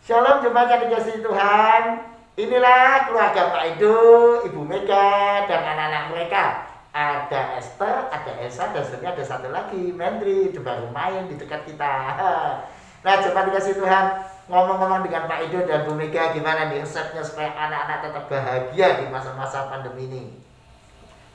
Shalom jemaat yang dikasihi Tuhan. Inilah keluarga Pak Edo, Ibu Mega dan anak-anak mereka. Ada Esther, ada Elsa, dan sebenarnya ada satu lagi, Mendri, itu baru main di dekat kita. Nah jemaat dikasihi Tuhan, ngomong-ngomong dengan Pak Edo dan Bu Mega, gimana nih resepnya supaya anak-anak tetap bahagia di masa-masa pandemi ini?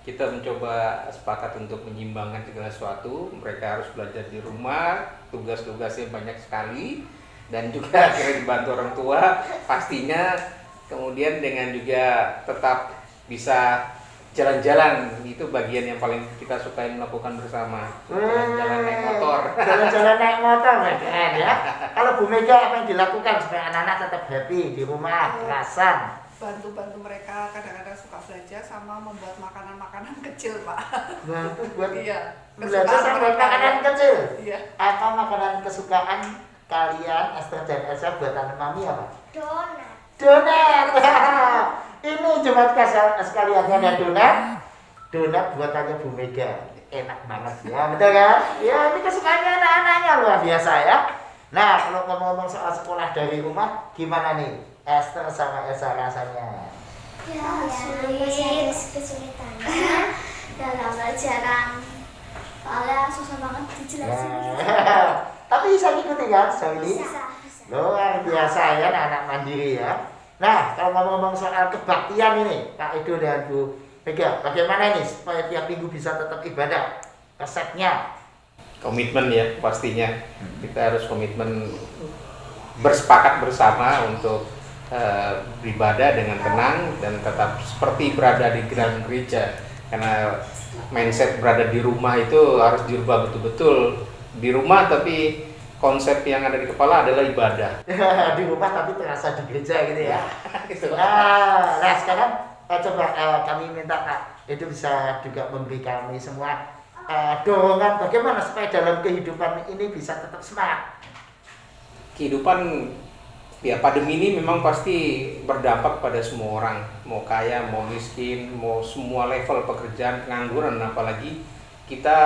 Kita mencoba sepakat untuk menyimbangkan segala sesuatu. Mereka harus belajar di rumah, tugas-tugasnya banyak sekali, dan juga akhirnya dibantu orang tua pastinya. Kemudian dengan juga tetap bisa jalan-jalan, itu bagian yang paling kita sukai melakukan bersama. Jalan-jalan naik motor. Jalan-jalan naik motor, keren ya. Kalau Bu Mega apa yang dilakukan supaya anak-anak tetap happy di rumah, kerasan? Bantu mereka, kadang-kadang suka belanja sama membuat makanan-makanan kecil, Pak. Bantu buat Iya, belanja sama makanan kecil. Iya. Apa makanan kesukaan kalian, Esther dan Elsa, buatan mami apa? Donat. Donat. Ini jemaat sekalian ada donat. Donat buatannya Bu Mega. Enak banget ya, betul kan? Ya, ini kesukaannya anak-anaknya luar biasa ya. Nah, kalau ngomong-ngomong soal sekolah dari rumah, gimana nih Esther sama Elsa rasanya? Ya, masih ada kesulitannya dalam pelajaran. Soalnya susah banget dijelasin. Tapi bisa ngikutin kan, so ini? Bisa. Luar biasa ya, anak-anak mandiri ya. Nah, kalau ngomong-ngomong soal kebaktian ini, Pak Edo dan Bu Mega, bagaimana ini supaya tiap minggu bisa tetap ibadah? Resepnya? Komitmen ya pastinya. Kita harus komitmen bersepakat bersama untuk beribadah dengan tenang dan tetap seperti berada di dalam gereja. Karena mindset berada di rumah itu harus dirubah betul-betul. Di rumah tapi konsep yang ada di kepala adalah ibadah. Di rumah tapi terasa di gereja gitu ya. Nah sekarang coba kami minta Pak Edo bisa juga memberi kami semua dorongan bagaimana supaya dalam kehidupan ini bisa tetap semangat. Kehidupan ya pandemi ini memang pasti berdampak pada semua orang, mau kaya, mau miskin, mau semua level pekerjaan, pengangguran, apalagi kita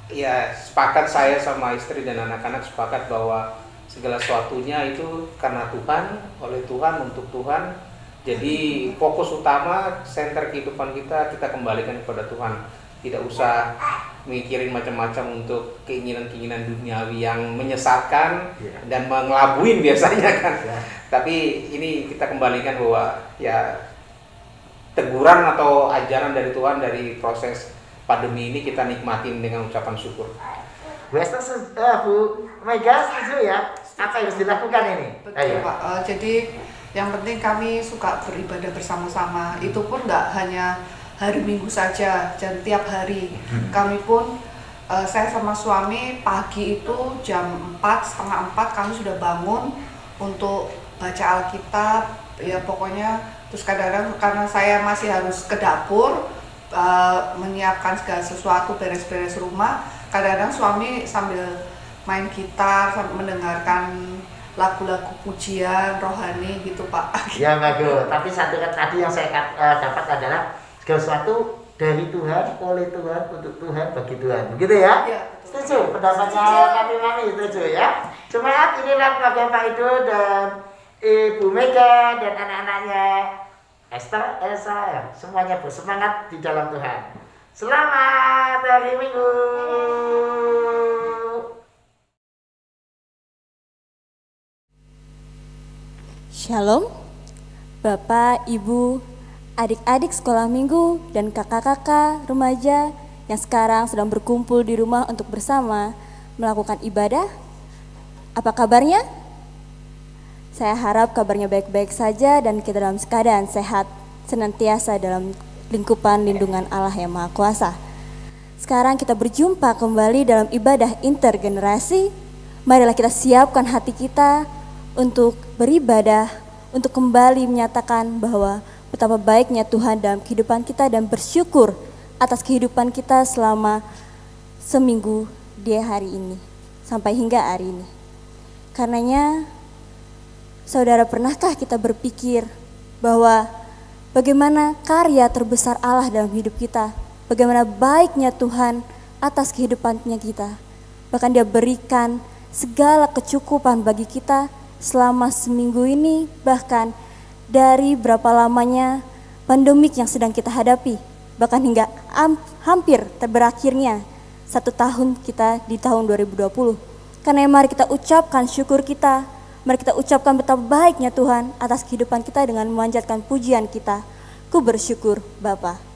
ya sepakat, saya sama istri dan anak-anak sepakat bahwa segala sesuatunya itu karena Tuhan, oleh Tuhan, untuk Tuhan. Jadi fokus utama, senter kehidupan kita kembalikan kepada Tuhan. Tidak usah mikirin macam-macam untuk keinginan-keinginan duniawi yang menyesatkan dan mengelabuin biasanya kan. Tapi ini kita kembalikan bahwa ya teguran atau ajaran dari Tuhan dari proses pandemi ini kita nikmatin dengan ucapan syukur. Bu Esther, Bu Mega setuju ya? Apa yang harus dilakukan ini? Betul, Pak. Jadi yang penting kami suka beribadah bersama-sama. Itu pun nggak hanya hari Minggu saja, dan tiap hari. Kami pun, saya sama suami pagi itu jam 4, setengah 4 kami sudah bangun untuk baca Alkitab. Ya pokoknya, terus kadang-kadang karena saya masih harus ke dapur, menyiapkan segala sesuatu, beres-beres rumah. Kadang-kadang suami sambil main gitar, sambil mendengarkan lagu-lagu pujian rohani gitu, Pak. Ya bagus. Tapi satu kan tadi yang saya dapat adalah segala sesuatu dari Tuhan, oleh Tuhan, untuk Tuhan, bagi Tuhan. Begitu ya? Iya, betul. Setuju? Pendapatnya kami setuju ya? Jemaat, inilah keluarga Pak Edo dan Ibu Mega dan anak-anaknya Esther, Elsa, ya. Semuanya bersemangat di dalam Tuhan. Selamat hari Minggu. Shalom, Bapak, Ibu, adik-adik sekolah minggu, dan kakak-kakak remaja yang sekarang sedang berkumpul di rumah untuk bersama melakukan ibadah. Apa kabarnya? Saya harap kabarnya baik-baik saja dan kita dalam keadaan sehat, senantiasa dalam lingkupan lindungan Allah yang Maha Kuasa. Sekarang kita berjumpa kembali dalam ibadah intergenerasi. Marilah kita siapkan hati kita untuk beribadah, untuk kembali menyatakan bahwa betapa baiknya Tuhan dalam kehidupan kita dan bersyukur atas kehidupan kita selama seminggu di hari ini sampai hingga hari ini. Karenanya, saudara, pernahkah kita berpikir bahwa bagaimana karya terbesar Allah dalam hidup kita, bagaimana baiknya Tuhan atas kehidupannya kita, bahkan Dia berikan segala kecukupan bagi kita selama seminggu ini, bahkan dari berapa lamanya pandemik yang sedang kita hadapi, bahkan hingga hampir berakhirnya 1 tahun kita di tahun 2020. Karena mari kita ucapkan syukur kita, mari kita ucapkan betapa baiknya Tuhan atas kehidupan kita dengan memanjatkan pujian kita. Ku bersyukur Bapa.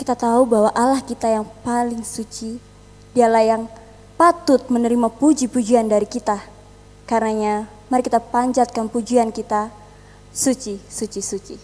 kita tahu bahwa Allah kita yang paling suci, Dialah yang patut menerima puji-pujian dari kita. Karenanya, mari kita panjatkan pujian kita, suci, suci, suci.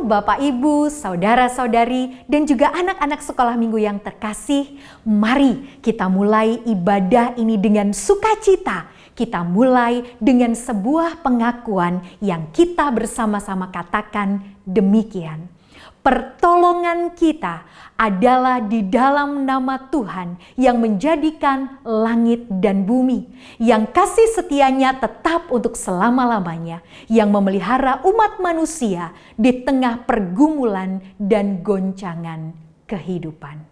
Bapak, Ibu, saudara-saudari, dan juga anak-anak sekolah minggu yang terkasih, mari kita mulai ibadah ini dengan sukacita. Kita mulai dengan sebuah pengakuan yang kita bersama-sama katakan demikian. Pertolongan kita adalah di dalam nama Tuhan yang menjadikan langit dan bumi, yang kasih setianya tetap untuk selama-lamanya, yang memelihara umat manusia di tengah pergumulan dan goncangan kehidupan.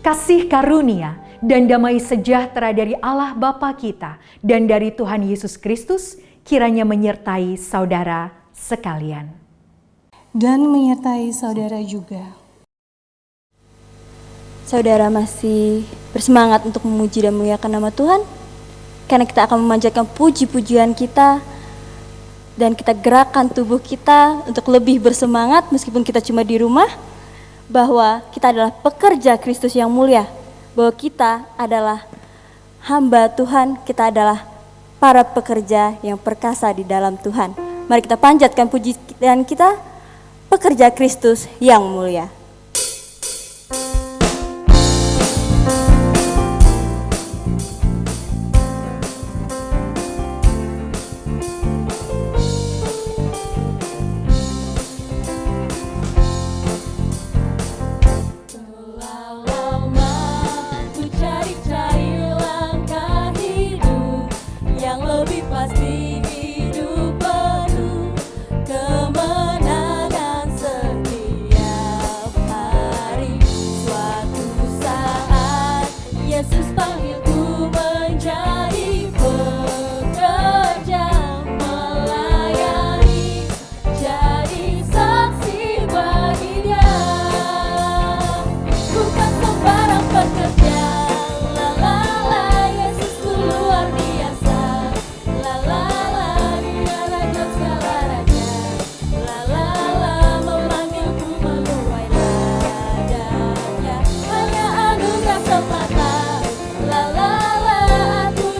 Kasih karunia dan damai sejahtera dari Allah Bapa kita dan dari Tuhan Yesus Kristus kiranya menyertai saudara sekalian. Dan menyertai saudara juga. Saudara masih bersemangat untuk memuji dan memuliakan nama Tuhan? Karena kita akan memanjatkan puji-pujian kita dan kita gerakkan tubuh kita untuk lebih bersemangat meskipun kita cuma di rumah, bahwa kita adalah pekerja Kristus yang mulia, bahwa kita adalah hamba Tuhan, kita adalah para pekerja yang perkasa di dalam Tuhan. Mari kita panjatkan pujian kita, pekerja Kristus yang mulia. Hanya anugerah semata, la la la, aku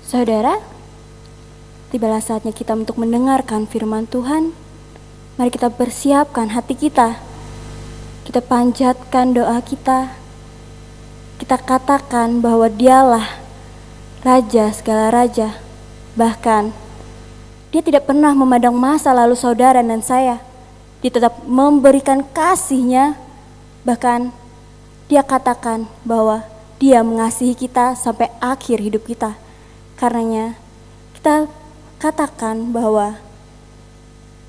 Saudara, tibalah saatnya kita untuk mendengarkan firman Tuhan. Mari kita persiapkan hati kita. Kita panjatkan doa kita. Kita katakan bahwa Dialah Raja segala raja. Bahkan Dia tidak pernah memandang masa lalu saudara dan saya. Dia tetap memberikan kasih-Nya. Bahkan Dia katakan bahwa Dia mengasihi kita sampai akhir hidup kita. Karenanya kita katakan bahwa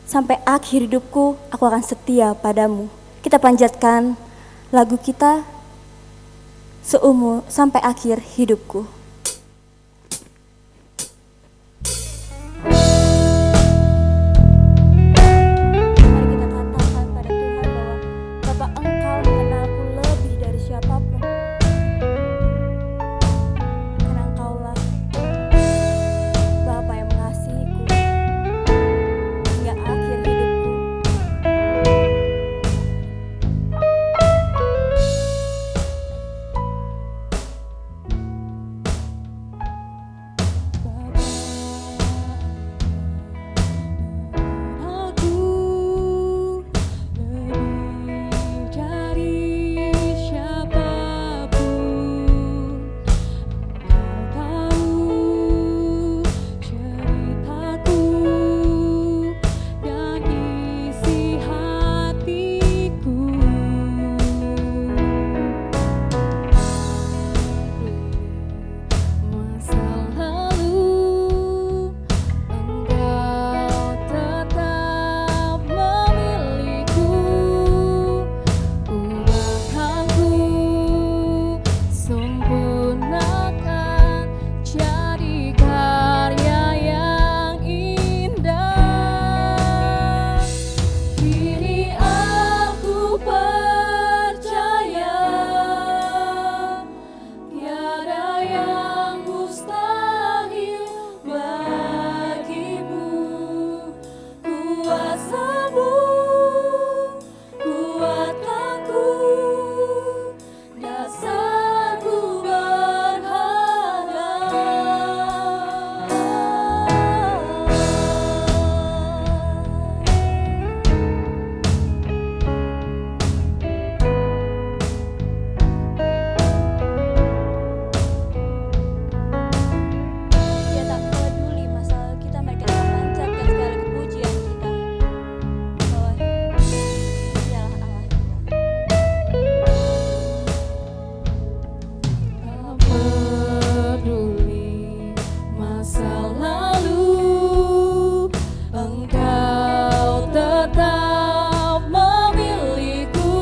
sampai akhir hidupku aku akan setia padamu. Kita panjatkan lagu kita seumur sampai akhir hidupku. Mari kita katakan pada Tuhan bahwa Bapa, Engkau mengenalku lebih dari siapapun. Karena Engkaulah Bapa yang mengasihiku hingga akhir hidupku. Dia tak peduli masa lalu kita, mari kita panjatkan segala kepujian kita bahwa Dialah Allah kita. Tak peduli masa lalu, Engkau tetap memilihku.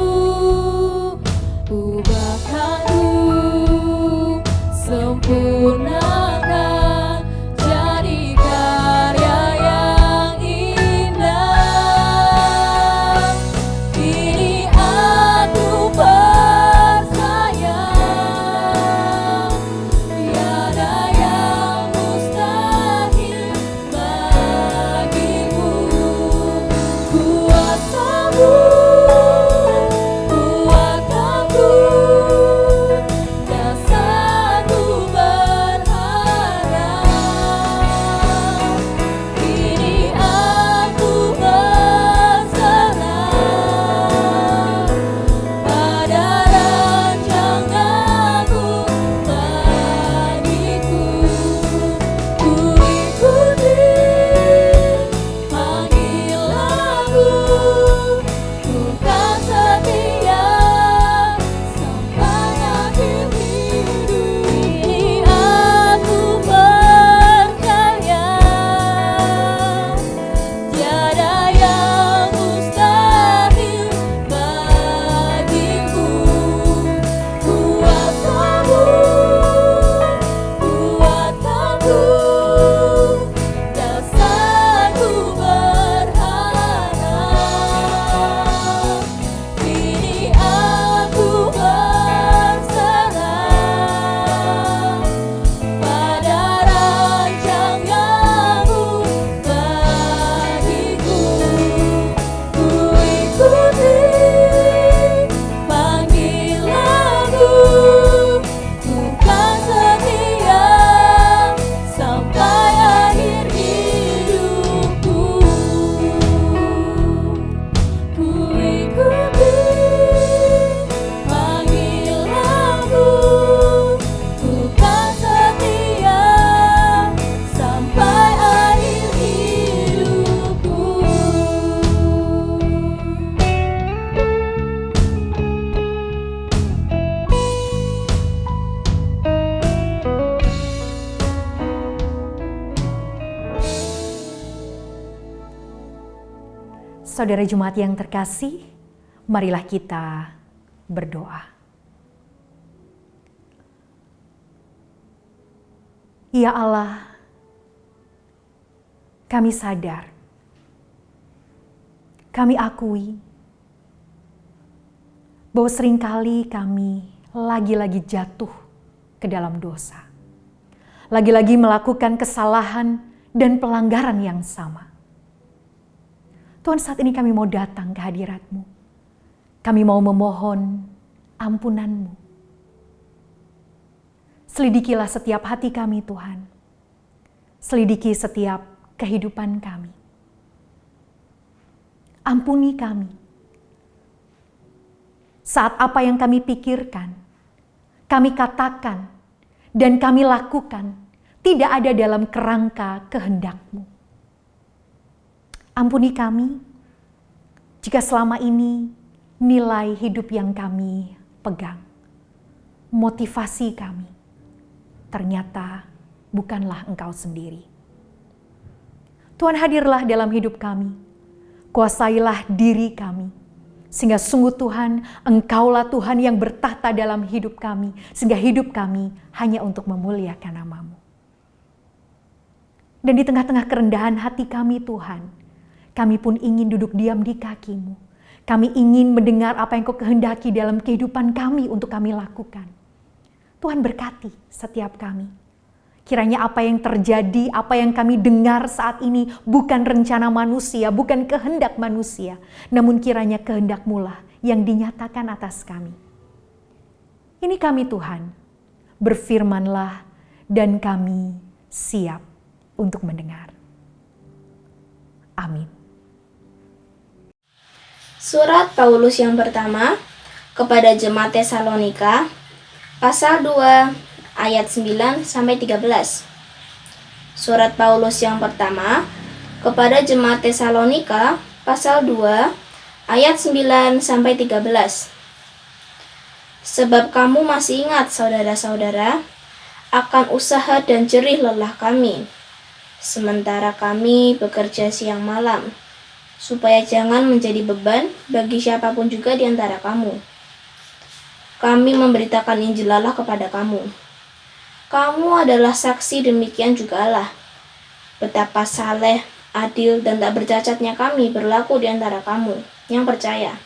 Ubahkanku, sempurnakan, jadi karya yang indah. Kini aku percaya tiada yang mustahil bagimu. Kuasamu kuatkanku, dasarku berharga. Saudara Jemaat yang terkasih, marilah kita berdoa. Ya Allah, kami sadar, kami akui bahwa seringkali kami lagi-lagi jatuh ke dalam dosa. Lagi-lagi melakukan kesalahan dan pelanggaran yang sama. Tuhan, saat ini kami mau datang ke hadirat-Mu. Kami mau memohon ampunan-Mu. Selidikilah setiap hati kami, Tuhan. Selidiki setiap kehidupan kami. Ampuni kami. Saat apa yang kami pikirkan, kami katakan, dan kami lakukan, tidak ada dalam kerangka kehendak-Mu. Ampuni kami, jika selama ini nilai hidup yang kami pegang, motivasi kami, ternyata bukanlah Engkau sendiri. Tuhan, hadirlah dalam hidup kami, kuasailah diri kami, sehingga sungguh Tuhan, Engkaulah Tuhan yang bertahta dalam hidup kami, sehingga hidup kami hanya untuk memuliakan nama-Mu. Dan di tengah-tengah kerendahan hati kami, Tuhan, kami pun ingin duduk diam di kaki-Mu. Kami ingin mendengar apa yang Kau kehendaki dalam kehidupan kami untuk kami lakukan. Tuhan, berkati setiap kami. Kiranya apa yang terjadi, apa yang kami dengar saat ini bukan rencana manusia, bukan kehendak manusia. Namun kiranya kehendak-Mu lah yang dinyatakan atas kami. Ini kami Tuhan, berfirman-lah dan kami siap untuk mendengar. Amin. Surat Paulus yang pertama kepada Jemaat Tesalonika, pasal 2 ayat 9-13. Surat Paulus yang pertama kepada Jemaat Tesalonika, pasal 2 ayat 9-13. Sebab kamu masih ingat, saudara-saudara, akan usaha dan jerih lelah kami, sementara kami bekerja siang malam, supaya jangan menjadi beban bagi siapapun juga di antara kamu. Kami memberitakan Injil Allah kepada kamu. Kamu adalah saksi demikian jugalah, betapa saleh, adil, dan tak bercacatnya kami berlaku di antara kamu yang percaya.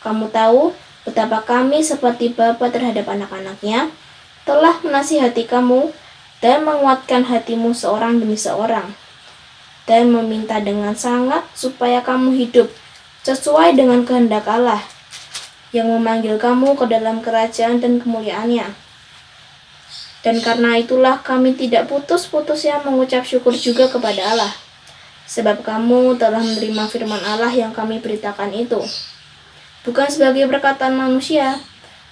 Kamu tahu betapa kami seperti bapa terhadap anak-anaknya, telah menasihati kamu dan menguatkan hatimu seorang demi seorang, dan meminta dengan sangat supaya kamu hidup sesuai dengan kehendak Allah yang memanggil kamu ke dalam kerajaan dan kemuliaan-Nya. Dan karena itulah kami tidak putus-putusnya mengucap syukur juga kepada Allah, sebab kamu telah menerima firman Allah yang kami beritakan itu, bukan sebagai perkataan manusia,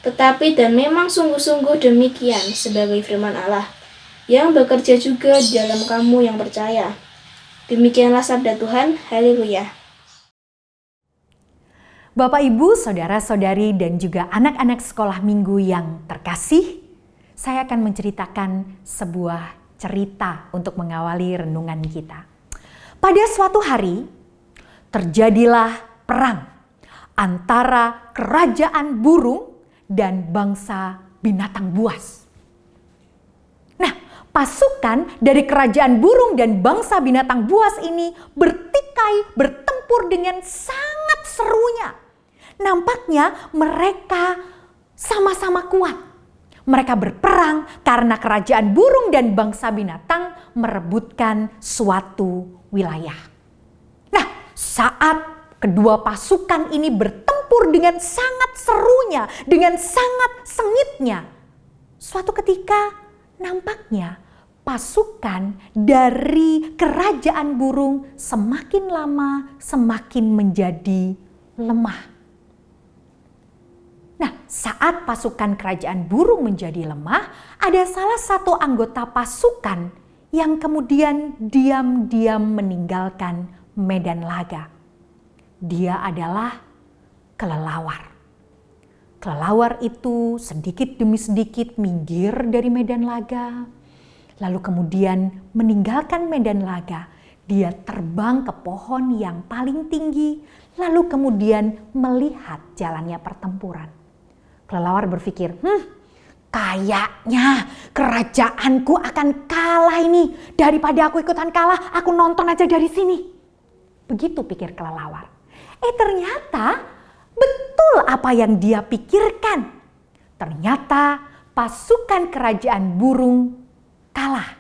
tetapi dan memang sungguh-sungguh demikian sebagai firman Allah, yang bekerja juga di dalam kamu yang percaya. Demikianlah sabda Tuhan, haleluya. Bapak, Ibu, saudara-saudari, dan juga anak-anak sekolah minggu yang terkasih, saya akan menceritakan sebuah cerita untuk mengawali renungan kita. Pada suatu hari, terjadilah perang antara kerajaan burung dan bangsa binatang buas. Pasukan dari kerajaan burung dan bangsa binatang buas ini bertikai, bertempur dengan sangat serunya. Nampaknya mereka sama-sama kuat. Mereka berperang karena kerajaan burung dan bangsa binatang merebutkan suatu wilayah. Nah, saat kedua pasukan ini bertempur dengan sangat serunya, dengan sangat sengitnya, suatu ketika nampaknya pasukan dari kerajaan burung semakin lama semakin menjadi lemah. Nah, saat pasukan kerajaan burung menjadi lemah, ada salah satu anggota pasukan yang kemudian diam-diam meninggalkan medan laga. Dia adalah kelelawar. Kelelawar itu sedikit demi sedikit minggir dari medan laga, lalu kemudian meninggalkan medan laga Dia terbang ke pohon yang paling tinggi, lalu kemudian melihat jalannya pertempuran. Kelelawar berpikir, kayaknya kerajaanku akan kalah ini. Daripada aku ikutan kalah, aku nonton aja dari sini. Begitu pikir kelelawar. Ternyata betul apa yang dia pikirkan. Ternyata pasukan kerajaan burung kalah.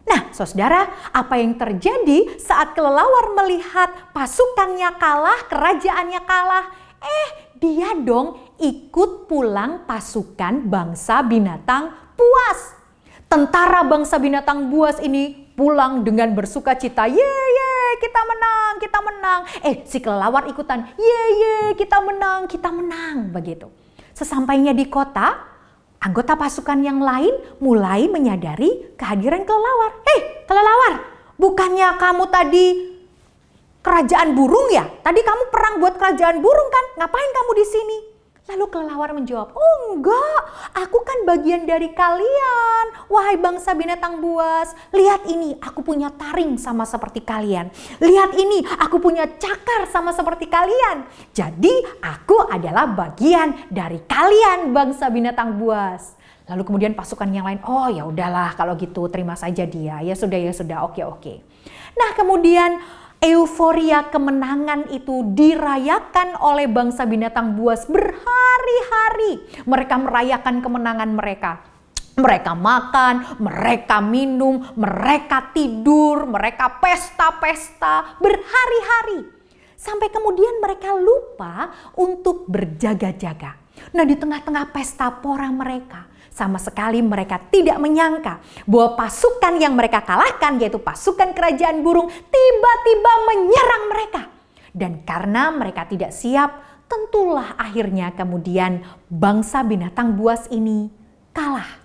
Nah, saudara, apa yang terjadi saat kelelawar melihat pasukannya kalah, kerajaannya kalah? Dia dong ikut pulang pasukan bangsa binatang buas. Tentara bangsa binatang buas ini pulang dengan bersuka cita. Ye, kita menang, kita menang. Si kelelawar ikutan. Ye, kita menang, begitu. Sesampainya di kota, anggota pasukan yang lain mulai menyadari kehadiran kelelawar. Kelelawar, bukannya kamu tadi kerajaan burung ya? Tadi kamu perang buat kerajaan burung kan? Ngapain kamu di sini? Lalu kelelawar menjawab, oh enggak, aku kan bagian dari kalian. Wahai bangsa binatang buas, lihat ini, aku punya taring sama seperti kalian. Lihat ini, aku punya cakar sama seperti kalian. Jadi aku adalah bagian dari kalian bangsa binatang buas. Lalu kemudian pasukan yang lain, oh ya udahlah kalau gitu terima saja dia. Ya sudah, oke. Nah kemudian euforia kemenangan itu dirayakan oleh bangsa binatang buas berhari-hari. Mereka merayakan kemenangan mereka. Mereka makan, mereka minum, mereka tidur, mereka pesta-pesta berhari-hari. Sampai kemudian mereka lupa untuk berjaga-jaga. Nah di tengah-tengah pesta pora mereka, sama sekali mereka tidak menyangka bahwa pasukan yang mereka kalahkan, yaitu pasukan kerajaan burung, tiba-tiba menyerang mereka. Dan karena mereka tidak siap, tentulah akhirnya kemudian bangsa binatang buas ini kalah.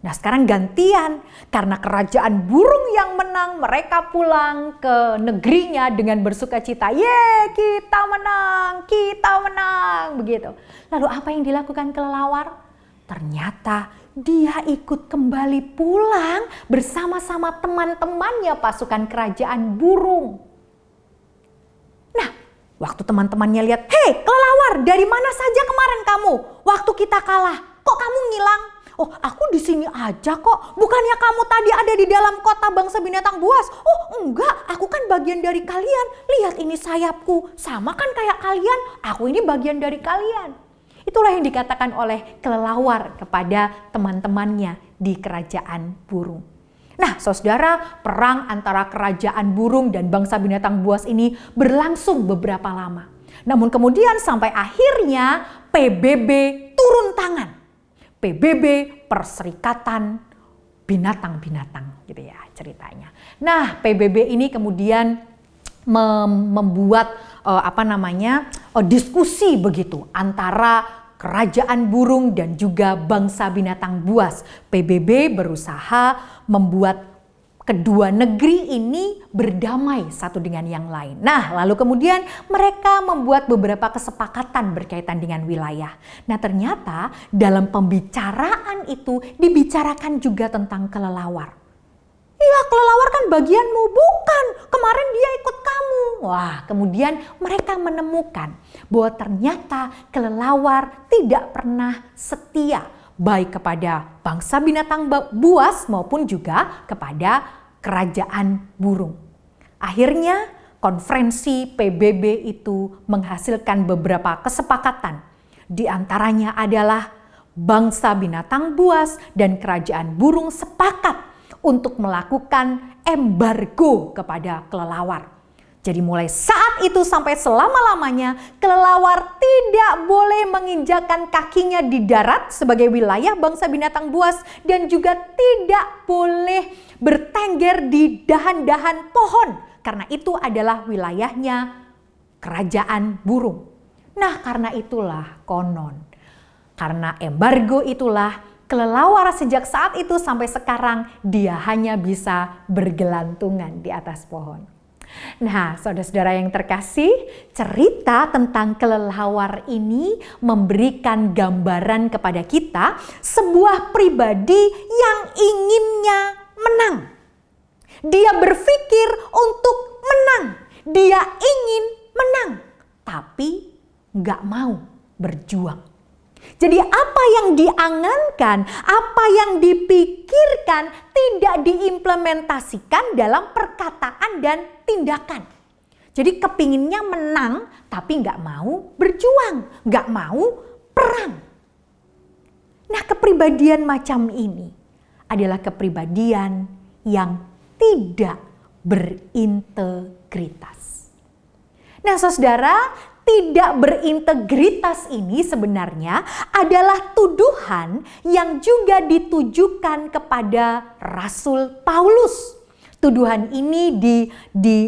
Nah sekarang gantian, karena kerajaan burung yang menang, mereka pulang ke negerinya dengan bersuka cita. Ye, kita menang, begitu. Lalu apa yang dilakukan kelelawar? Ternyata dia ikut kembali pulang bersama-sama teman-temannya pasukan kerajaan burung. Nah, waktu teman-temannya lihat, hei kelelawar, dari mana saja kemarin kamu? Waktu kita kalah, kok kamu ngilang? Oh, aku di sini aja kok. Bukannya kamu tadi ada di dalam kota bangsa binatang buas? Oh, enggak, aku kan bagian dari kalian. Lihat ini sayapku, sama kan kayak kalian. Aku ini bagian dari kalian. Itulah yang dikatakan oleh kelelawar kepada teman-temannya di kerajaan burung. Nah, saudara, perang antara kerajaan burung dan bangsa binatang buas ini berlangsung beberapa lama. Namun kemudian sampai akhirnya PBB turun tangan. PBB, Perserikatan Binatang-Binatang, gitu ya ceritanya. Nah, PBB ini kemudian membuat diskusi begitu antara kerajaan burung dan juga bangsa binatang buas. PBB berusaha membuat kedua negeri ini berdamai satu dengan yang lain. Nah, lalu kemudian mereka membuat beberapa kesepakatan berkaitan dengan wilayah. Nah, ternyata dalam pembicaraan itu dibicarakan juga tentang kelelawar. Iya, kelelawar kan bagianmu, bukan. Kemarin dia ikut kamu. Wah, kemudian mereka menemukan bahwa ternyata kelelawar tidak pernah setia, baik kepada bangsa binatang buas maupun juga kepada kerajaan burung. Akhirnya konferensi PBB itu menghasilkan beberapa kesepakatan. Di antaranya adalah bangsa binatang buas dan kerajaan burung sepakat untuk melakukan embargo kepada kelelawar. Jadi mulai saat itu sampai selama-lamanya kelelawar tidak boleh menginjakkan kakinya di darat sebagai wilayah bangsa binatang buas dan juga tidak boleh bertengger di dahan-dahan pohon karena itu adalah wilayahnya kerajaan burung. Nah, karena itulah konon, karena embargo itulah kelelawar sejak saat itu sampai sekarang dia hanya bisa bergelantungan di atas pohon. Nah, saudara-saudara yang terkasih, cerita tentang kelelawar ini memberikan gambaran kepada kita sebuah pribadi yang inginnya menang. Dia berpikir untuk menang. Dia ingin menang, tapi nggak mau berjuang. Jadi apa yang diangankan, apa yang dipikirkan tidak diimplementasikan dalam perkataan dan tindakan. Jadi kepinginnya menang tapi nggak mau berjuang, nggak mau perang. Nah, kepribadian macam ini adalah kepribadian yang tidak berintegritas. Nah, saudara, tidak berintegritas ini sebenarnya adalah tuduhan yang juga ditujukan kepada Rasul Paulus. Tuduhan ini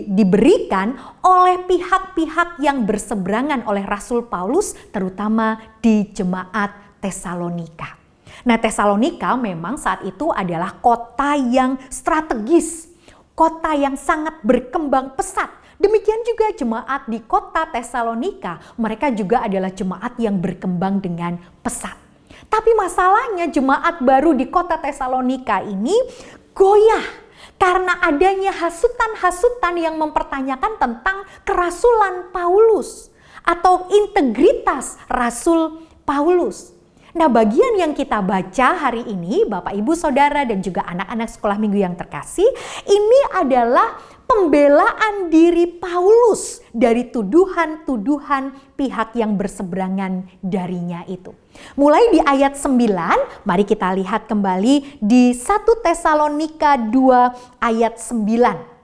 diberikan oleh pihak-pihak yang berseberangan oleh Rasul Paulus, terutama di jemaat Tesalonika. Nah, Tesalonika memang saat itu adalah kota yang strategis, kota yang sangat berkembang pesat. Demikian juga jemaat di kota Tesalonika, mereka juga adalah jemaat yang berkembang dengan pesat. Tapi masalahnya jemaat baru di kota Tesalonika ini goyah karena adanya hasutan-hasutan yang mempertanyakan tentang kerasulan Paulus atau integritas Rasul Paulus. Nah, bagian yang kita baca hari ini, Bapak, Ibu, Saudara, dan juga anak-anak sekolah minggu yang terkasih, ini adalah pembelaan diri Paulus dari tuduhan-tuduhan pihak yang berseberangan darinya itu. Mulai di ayat 9, mari kita lihat kembali di 1 Tesalonika 2 ayat 9.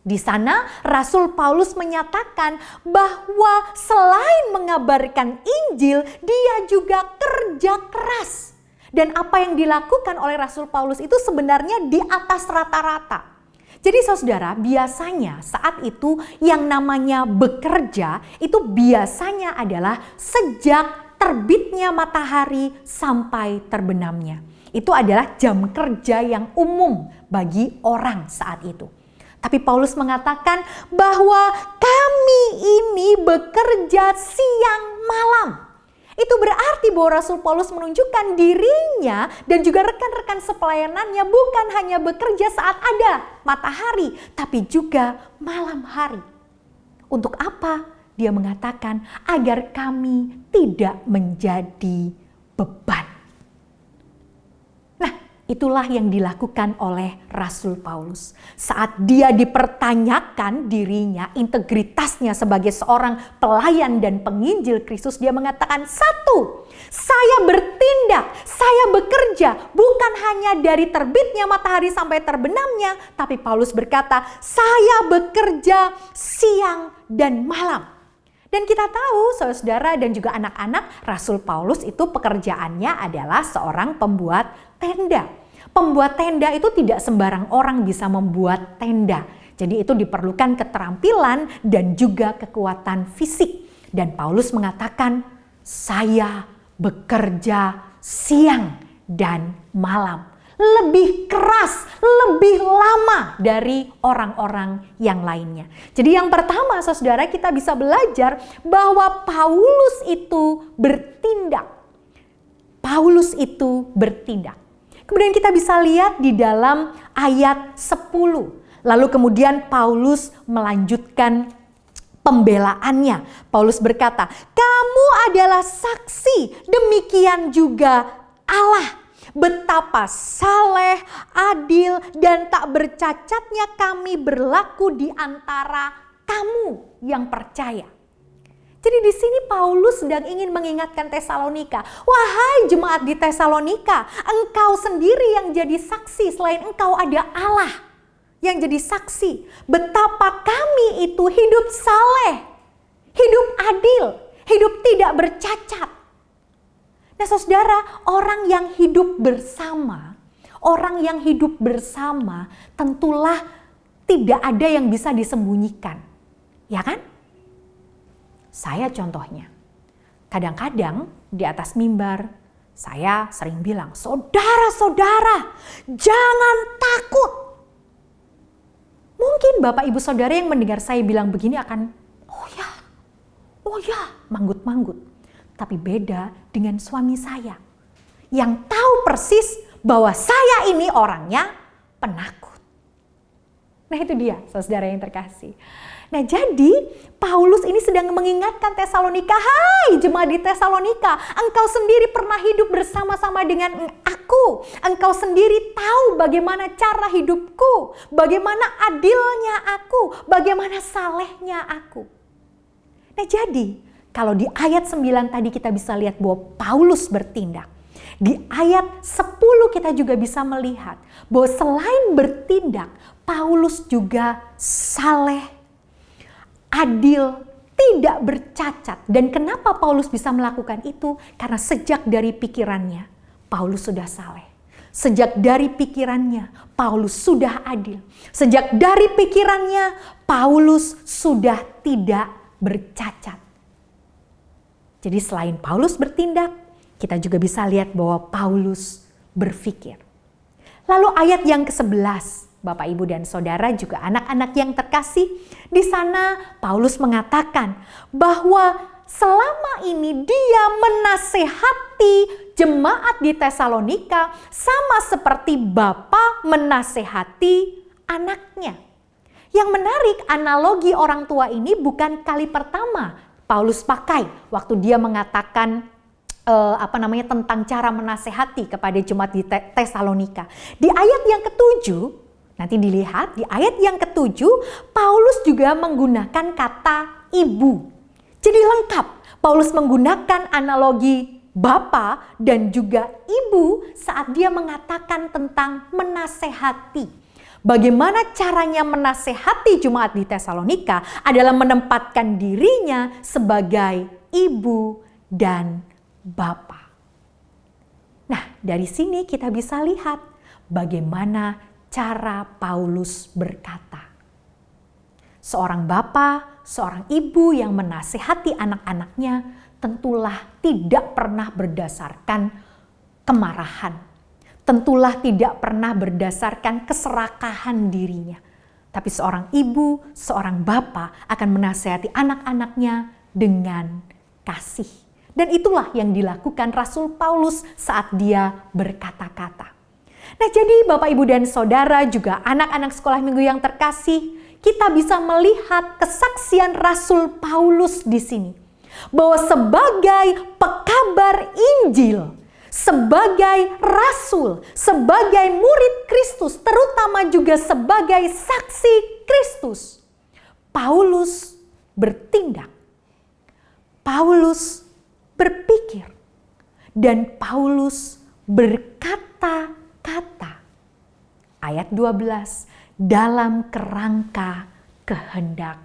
Di sana Rasul Paulus menyatakan bahwa selain mengabarkan Injil, dia juga kerja keras. Dan apa yang dilakukan oleh Rasul Paulus itu sebenarnya di atas rata-rata. Jadi saudara, biasanya saat itu yang namanya bekerja itu biasanya adalah sejak terbitnya matahari sampai terbenamnya. Itu adalah jam kerja yang umum bagi orang saat itu. Tapi Paulus mengatakan bahwa kami ini bekerja siang malam. Itu berarti bahwa Rasul Paulus menunjukkan dirinya dan juga rekan-rekan sepelayanannya bukan hanya bekerja saat ada matahari, tapi juga malam hari. Untuk apa? Dia mengatakan agar kami tidak menjadi beban. Itulah yang dilakukan oleh Rasul Paulus. Saat dia dipertanyakan dirinya, integritasnya sebagai seorang pelayan dan penginjil Kristus, dia mengatakan, satu, saya bertindak, saya bekerja bukan hanya dari terbitnya matahari sampai terbenamnya, tapi Paulus berkata, saya bekerja siang dan malam. Dan kita tahu, saudara dan juga anak-anak, Rasul Paulus itu pekerjaannya adalah seorang pembuat tenda. Pembuat tenda itu tidak sembarang orang bisa membuat tenda. Jadi itu diperlukan keterampilan dan juga kekuatan fisik. Dan Paulus mengatakan, saya bekerja siang dan malam. Lebih keras, lebih lama dari orang-orang yang lainnya. Jadi yang pertama, saudara, kita bisa belajar bahwa Paulus itu bertindak. Paulus itu bertindak. Kemudian kita bisa lihat di dalam ayat 10. Lalu kemudian Paulus melanjutkan pembelaannya. Paulus berkata, kamu adalah saksi, demikian juga Allah. Betapa saleh, adil, dan tak bercacatnya kami berlaku di antara kamu yang percaya. Jadi di sini Paulus sedang ingin mengingatkan Tesalonika. Wahai jemaat di Tesalonika, engkau sendiri yang jadi saksi, selain engkau ada Allah yang jadi saksi. Betapa kami itu hidup saleh, hidup adil, hidup tidak bercacat. Nah saudara, orang yang hidup bersama tentulah tidak ada yang bisa disembunyikan. Ya kan? Saya contohnya, kadang-kadang di atas mimbar, saya sering bilang, saudara-saudara, jangan takut. Mungkin Bapak Ibu Saudara yang mendengar saya bilang begini akan, oh ya, manggut-manggut. Tapi beda dengan suami saya, yang tahu persis bahwa saya ini orangnya penakut. Nah itu dia saudara yang terkasih. Nah jadi Paulus ini sedang mengingatkan Tesalonika, hai jemaat di Tesalonika, engkau sendiri pernah hidup bersama-sama dengan aku. Engkau sendiri tahu bagaimana cara hidupku, bagaimana adilnya aku, bagaimana salehnya aku. Nah jadi kalau di ayat 9 tadi kita bisa lihat bahwa Paulus bertindak. Di ayat 10 kita juga bisa melihat bahwa selain bertindak, Paulus juga saleh, adil, tidak bercacat. Dan kenapa Paulus bisa melakukan itu? Karena sejak dari pikirannya, Paulus sudah saleh. Sejak dari pikirannya, Paulus sudah adil. Sejak dari pikirannya, Paulus sudah tidak bercacat. Jadi selain Paulus bertindak, kita juga bisa lihat bahwa Paulus berpikir. Lalu ayat yang ke-11, Bapak, Ibu, dan Saudara juga anak-anak yang terkasih, di sana Paulus mengatakan bahwa selama ini dia menasehati jemaat di Tesalonika sama seperti bapa menasehati anaknya. Yang menarik, analogi orang tua ini bukan kali pertama Paulus pakai waktu dia mengatakan tentang cara menasehati kepada jemaat di Tesalonika. Di ayat yang ke-7, nanti dilihat di ayat yang ke-7, Paulus juga menggunakan kata ibu. Jadi lengkap, Paulus menggunakan analogi bapa dan juga ibu saat dia mengatakan tentang menasehati. Bagaimana caranya menasehati jemaat di Tesalonika adalah menempatkan dirinya sebagai ibu dan bapa. Nah, dari sini kita bisa lihat bagaimana cara Paulus berkata. Seorang bapa, seorang ibu yang menasehati anak-anaknya tentulah tidak pernah berdasarkan kemarahan. Tentulah tidak pernah berdasarkan keserakahan dirinya. Tapi seorang ibu, seorang bapa akan menasehati anak-anaknya dengan kasih. Dan itulah yang dilakukan Rasul Paulus saat dia berkata-kata. Nah jadi Bapak, Ibu, dan Saudara juga anak-anak sekolah minggu yang terkasih, kita bisa melihat kesaksian Rasul Paulus di sini. Bahwa sebagai pekabar Injil, sebagai rasul, sebagai murid Kristus, terutama juga sebagai saksi Kristus, Paulus bertindak, Paulus berpikir, dan Paulus berkata-kata. Ayat 12, dalam kerangka kehendak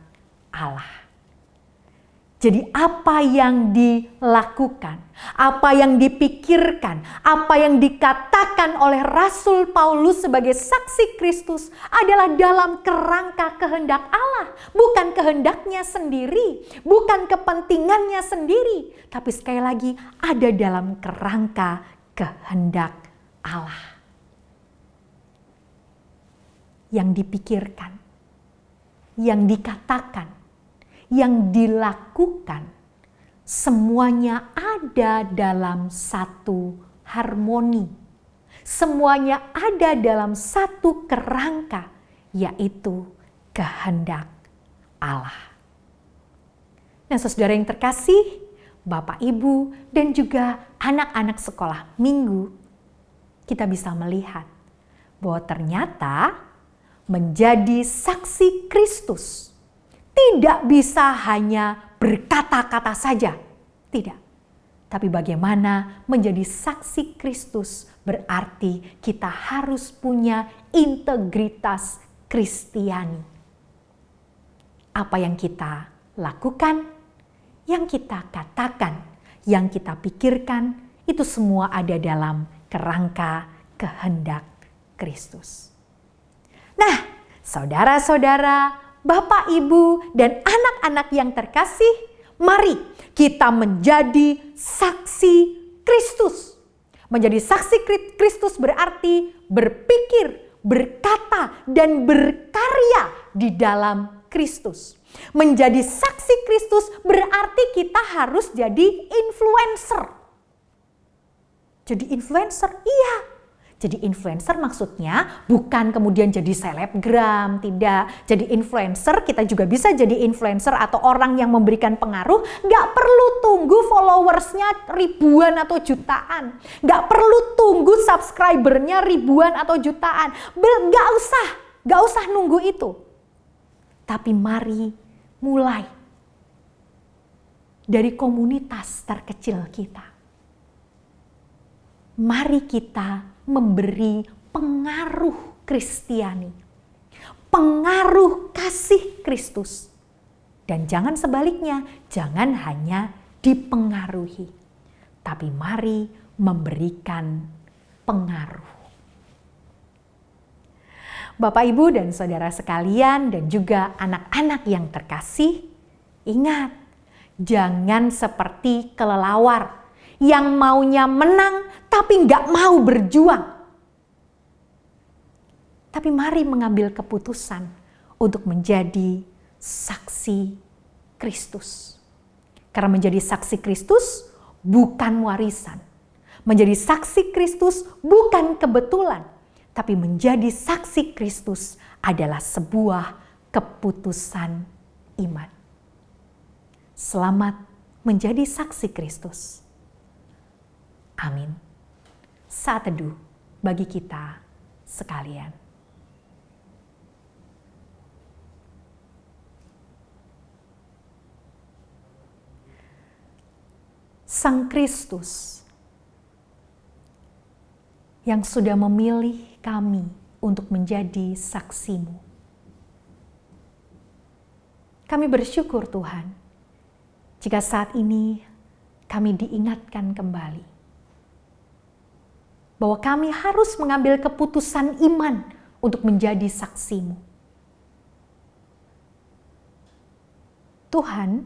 Allah. Jadi apa yang dilakukan, apa yang dipikirkan, apa yang dikatakan oleh Rasul Paulus sebagai saksi Kristus adalah dalam kerangka kehendak Allah. Bukan kehendaknya sendiri, bukan kepentingannya sendiri. Tapi sekali lagi ada dalam kerangka kehendak Allah. Yang dipikirkan, yang dikatakan, yang dilakukan, semuanya ada dalam satu harmoni. Semuanya ada dalam satu kerangka, yaitu kehendak Allah. Nah, saudara yang terkasih, Bapak, Ibu, dan juga anak-anak sekolah minggu, kita bisa melihat bahwa ternyata menjadi saksi Kristus tidak bisa hanya berkata-kata saja, tidak. Tapi bagaimana menjadi saksi Kristus berarti kita harus punya integritas Kristiani. Apa yang kita lakukan, yang kita katakan, yang kita pikirkan, itu semua ada dalam kerangka kehendak Kristus. Nah, saudara-saudara, Bapak, Ibu, dan anak-anak yang terkasih, mari kita menjadi saksi Kristus. Menjadi saksi Kristus berarti berpikir, berkata, dan berkarya di dalam Kristus. Menjadi saksi Kristus berarti kita harus jadi influencer. Jadi influencer, iya. Jadi influencer maksudnya bukan kemudian jadi selebgram, tidak. Jadi influencer, kita juga bisa jadi influencer atau orang yang memberikan pengaruh. Gak perlu tunggu followersnya ribuan atau jutaan. Gak perlu tunggu subscribernya ribuan atau jutaan. Gak usah nunggu itu. Tapi mari mulai dari komunitas terkecil kita. Mari kita memberi pengaruh Kristiani, pengaruh kasih Kristus. Dan jangan sebaliknya, jangan hanya dipengaruhi, tapi mari memberikan pengaruh. Bapak, Ibu, dan saudara sekalian, dan juga anak-anak yang terkasih, ingat, jangan seperti kelelawar yang maunya menang tapi nggak mau berjuang. Tapi mari mengambil keputusan untuk menjadi saksi Kristus. Karena menjadi saksi Kristus bukan warisan. Menjadi saksi Kristus bukan kebetulan. Tapi menjadi saksi Kristus adalah sebuah keputusan iman. Selamat menjadi saksi Kristus. Amin. Saat teduh bagi kita sekalian. Sang Kristus yang sudah memilih kami untuk menjadi saksimu. Kami bersyukur Tuhan, jika saat ini kami diingatkan kembali bahwa kami harus mengambil keputusan iman untuk menjadi saksimu. Tuhan,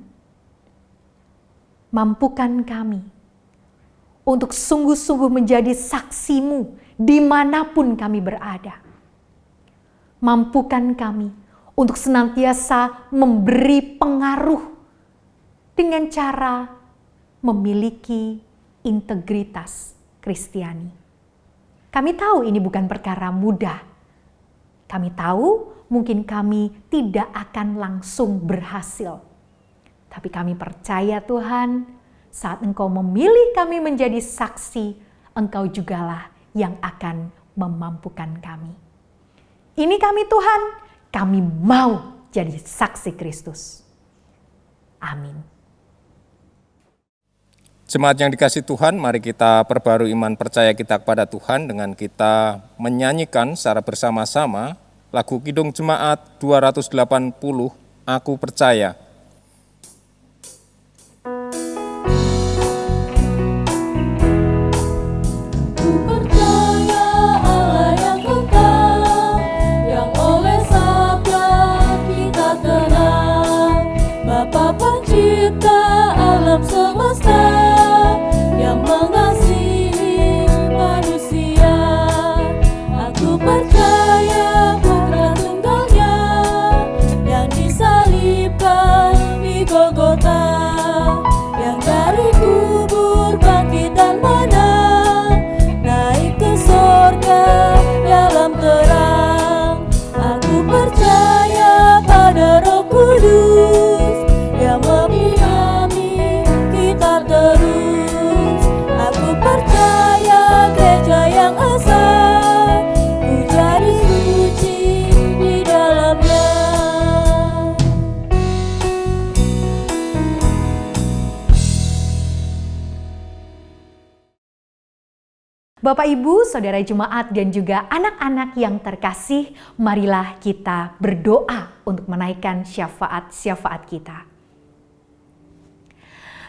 mampukan kami untuk sungguh-sungguh menjadi saksimu dimanapun kami berada. Mampukan kami untuk senantiasa memberi pengaruh dengan cara memiliki integritas Kristiani. Kami tahu ini bukan perkara mudah. Kami tahu mungkin kami tidak akan langsung berhasil. Tapi kami percaya Tuhan, saat Engkau memilih kami menjadi saksi, Engkau jugalah yang akan memampukan kami. Ini kami Tuhan, kami mau jadi saksi Kristus. Amin. Jemaat yang dikasihi Tuhan, mari kita perbarui iman percaya kita kepada Tuhan dengan kita menyanyikan secara bersama-sama lagu Kidung Jemaat 280, Aku Percaya. Bapak, Ibu, Saudara Jemaat, dan juga anak-anak yang terkasih, marilah kita berdoa untuk menaikkan syafaat-syafaat kita.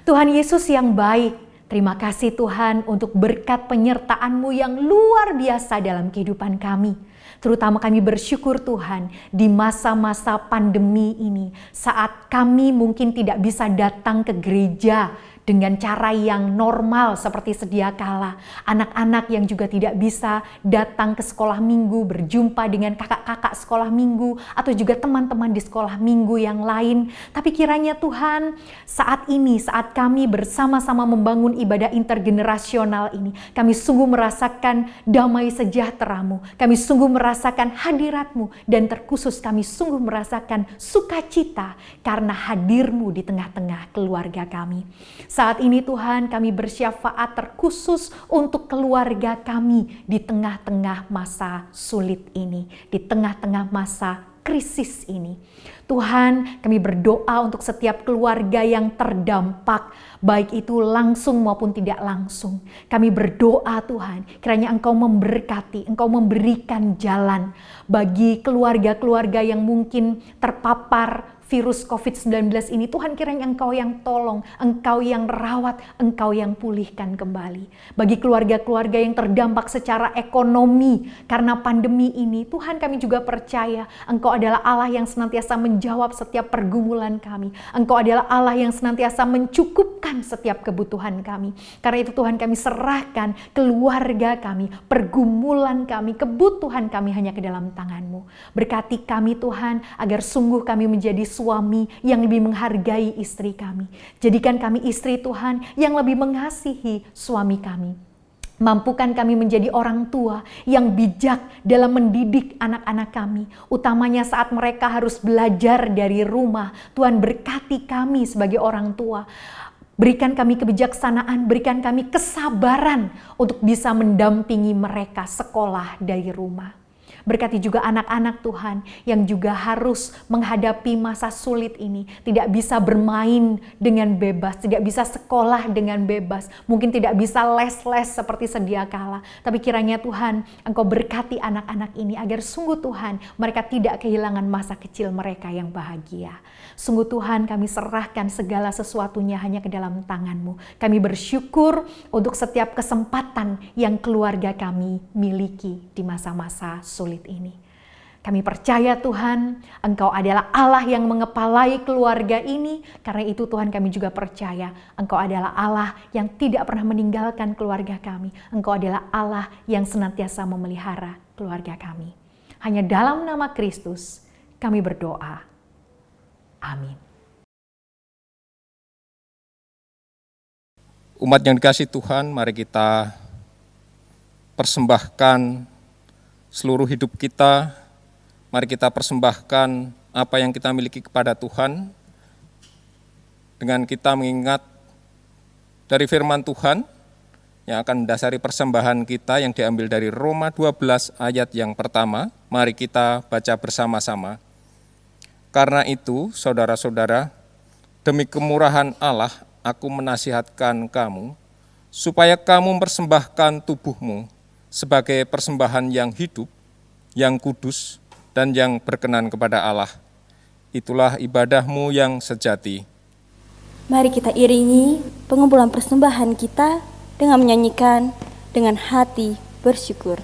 Tuhan Yesus yang baik, terima kasih Tuhan untuk berkat penyertaan-Mu yang luar biasa dalam kehidupan kami. Terutama kami bersyukur Tuhan di masa-masa pandemi ini, saat kami mungkin tidak bisa datang ke gereja dengan cara yang normal seperti sedia kala. Anak-anak yang juga tidak bisa datang ke sekolah minggu, berjumpa dengan kakak-kakak sekolah minggu, atau juga teman-teman di sekolah minggu yang lain. Tapi kiranya Tuhan, saat ini, saat kami bersama-sama membangun ibadah intergenerasional ini, kami sungguh merasakan damai sejahtera-Mu, kami sungguh merasakan hadirat-Mu, dan terkhusus kami sungguh merasakan sukacita karena hadir-Mu di tengah-tengah keluarga kami. Saat ini Tuhan, kami bersyafaat terkhusus untuk keluarga kami di tengah-tengah masa sulit ini, di tengah-tengah masa krisis ini. Tuhan, kami berdoa untuk setiap keluarga yang terdampak, baik itu langsung maupun tidak langsung. Kami berdoa Tuhan, kiranya Engkau memberkati, Engkau memberikan jalan bagi keluarga-keluarga yang mungkin terpapar virus COVID-19 ini. Tuhan, kiranya Engkau yang tolong, Engkau yang rawat, Engkau yang pulihkan kembali. Bagi keluarga-keluarga yang terdampak secara ekonomi karena pandemi ini, Tuhan, kami juga percaya Engkau adalah Allah yang senantiasa menjawab setiap pergumulan kami. Engkau adalah Allah yang senantiasa mencukupkan setiap kebutuhan kami. Karena itu Tuhan, kami serahkan keluarga kami, pergumulan kami, kebutuhan kami hanya ke dalam tangan-Mu. Berkati kami Tuhan, agar sungguh kami menjadi suami yang lebih menghargai istri kami. Jadikan kami istri Tuhan yang lebih mengasihi suami kami. Mampukan kami menjadi orang tua yang bijak dalam mendidik anak-anak kami, utamanya saat mereka harus belajar dari rumah. Tuhan, berkati kami sebagai orang tua. Berikan kami kebijaksanaan, berikan kami kesabaran untuk bisa mendampingi mereka sekolah dari rumah. Berkati juga anak-anak Tuhan yang juga harus menghadapi masa sulit ini. Tidak bisa bermain dengan bebas, tidak bisa sekolah dengan bebas. Mungkin tidak bisa les-les seperti sedia kala. Tapi kiranya Tuhan, Engkau berkati anak-anak ini agar sungguh Tuhan, mereka tidak kehilangan masa kecil mereka yang bahagia. Sungguh Tuhan, kami serahkan segala sesuatunya hanya ke dalam tangan-Mu. Kami bersyukur untuk setiap kesempatan yang keluarga kami miliki di masa-masa sulit ini. Kami percaya Tuhan, Engkau adalah Allah yang mengepalai keluarga ini. Karena itu Tuhan, kami juga percaya Engkau adalah Allah yang tidak pernah meninggalkan keluarga kami. Engkau adalah Allah yang senantiasa memelihara keluarga kami. Hanya dalam nama Kristus kami berdoa. Amin. Umat yang dikasihi Tuhan, mari kita persembahkan seluruh hidup kita. Mari kita persembahkan apa yang kita miliki kepada Tuhan dengan kita mengingat dari firman Tuhan yang akan mendasari persembahan kita yang diambil dari Roma 12 ayat yang pertama. Mari kita baca bersama-sama. Karena itu, saudara-saudara, demi kemurahan Allah, aku menasihatkan kamu, supaya kamu mempersembahkan tubuhmu sebagai persembahan yang hidup, yang kudus, dan yang berkenan kepada Allah. Itulah ibadahmu yang sejati. Mari kita iringi pengumpulan persembahan kita dengan menyanyikan dengan hati bersyukur.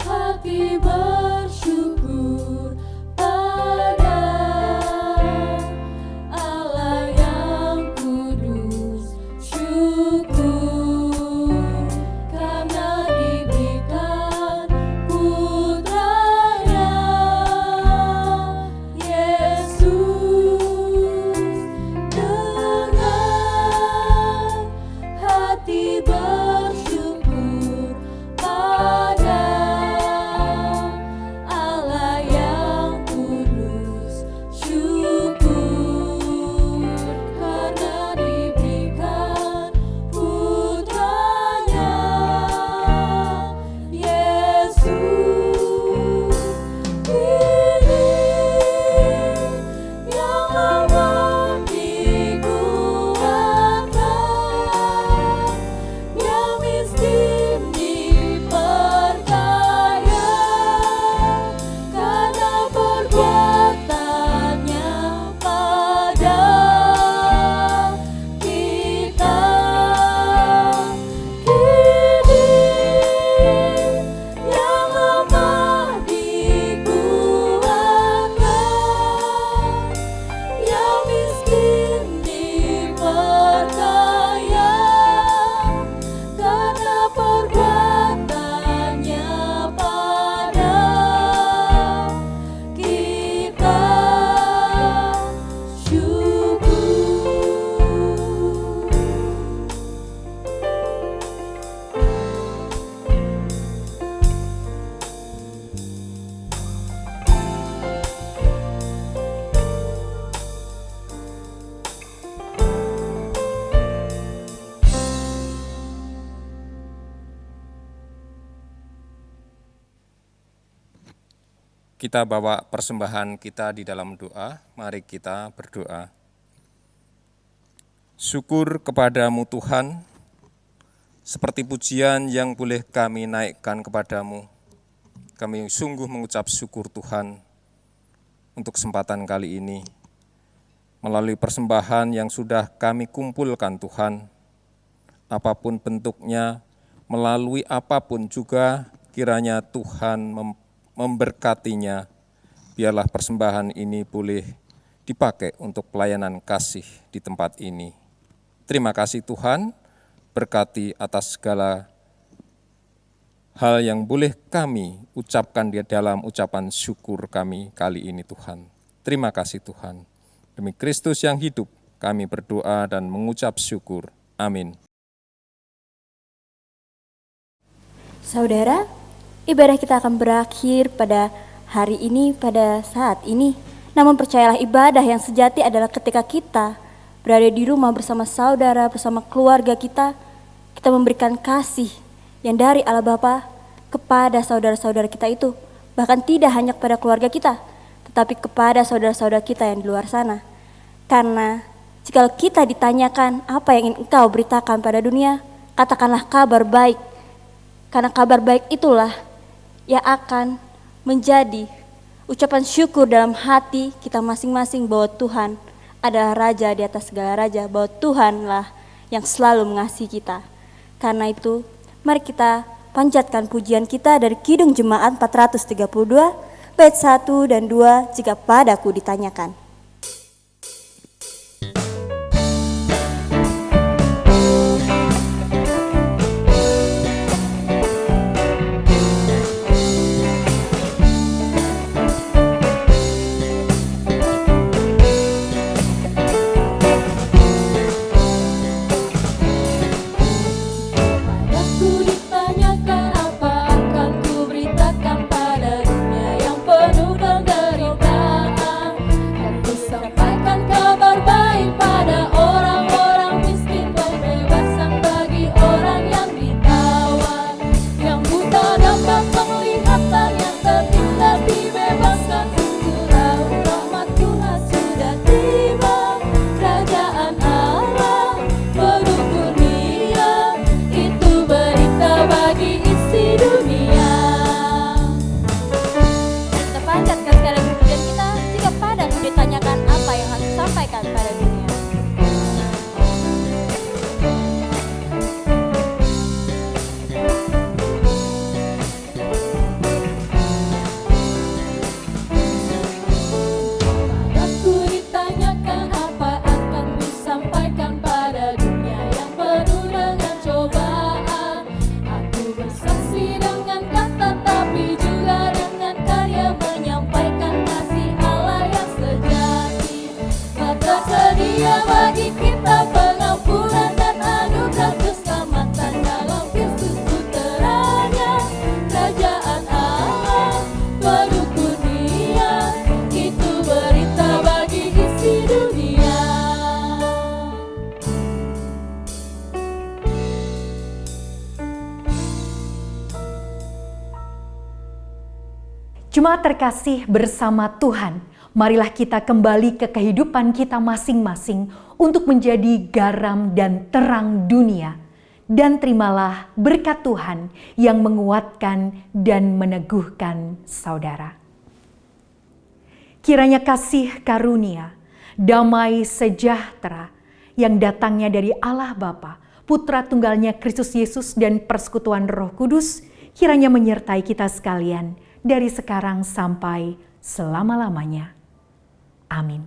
Hati kita bawa persembahan kita di dalam doa. Mari kita berdoa. Syukur kepadamu Tuhan, seperti pujian yang boleh kami naikkan kepadamu. Kami sungguh mengucap syukur Tuhan untuk kesempatan kali ini. Melalui persembahan yang sudah kami kumpulkan Tuhan, apapun bentuknya, melalui apapun juga, kiranya Tuhan memberkatinya. Biarlah persembahan ini boleh dipakai untuk pelayanan kasih di tempat ini. Terima kasih Tuhan, berkati atas segala hal yang boleh kami ucapkan di dalam ucapan syukur kami kali ini Tuhan. Terima kasih Tuhan. Demi Kristus yang hidup, kami berdoa dan mengucap syukur. Amin. Saudara, ibadah kita akan berakhir pada hari ini, pada saat ini. Namun percayalah, ibadah yang sejati adalah ketika kita berada di rumah bersama saudara, bersama keluarga kita memberikan kasih yang dari Allah Bapa kepada saudara-saudara kita itu. Bahkan tidak hanya kepada keluarga kita, tetapi kepada saudara-saudara kita yang di luar sana. Karena jika kita ditanyakan apa yang ingin engkau beritakan pada dunia, katakanlah kabar baik. Karena kabar baik itulah yang akan menjadi ucapan syukur dalam hati kita masing-masing bahwa Tuhan adalah Raja di atas segala raja, bahwa Tuhanlah yang selalu mengasihi kita. Karena itu, mari kita panjatkan pujian kita dari Kidung Jemaat 432, bait 1 dan 2, jika padaku ditanyakan. Jemaat terkasih bersama Tuhan, marilah kita kembali ke kehidupan kita masing-masing untuk menjadi garam dan terang dunia. Dan terimalah berkat Tuhan yang menguatkan dan meneguhkan saudara. Kiranya kasih karunia, damai sejahtera yang datangnya dari Allah Bapa, Putra Tunggalnya Kristus Yesus dan persekutuan Roh Kudus, kiranya menyertai kita sekalian dari sekarang sampai selama-lamanya. Amin.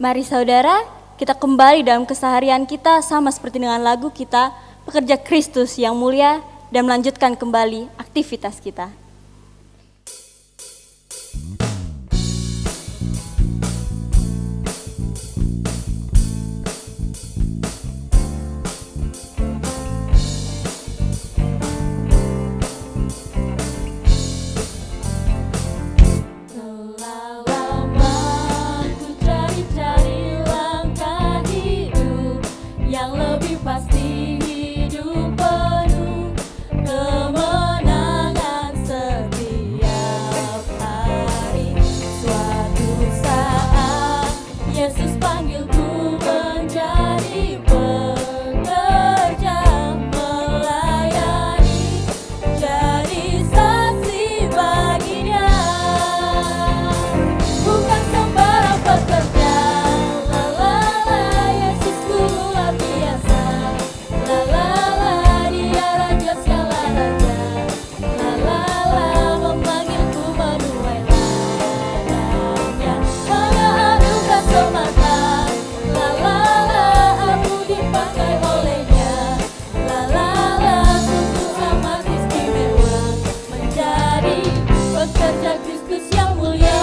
Mari saudara, kita kembali dalam keseharian kita sama seperti dengan lagu kita, Pekerja Kristus yang Mulia, dan melanjutkan kembali aktivitas kita. Yang lebih pasti hidup penuh kemenangan setiap hari. Suatu saat Yesus panggilku menjadi pekerja melayani, jadi saksi baginya. Bukan sembarang pekerja, pekerja Kristus yang mulia.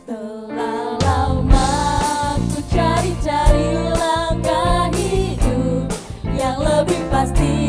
Telah lama ku cari-cari langkah hidup yang lebih pasti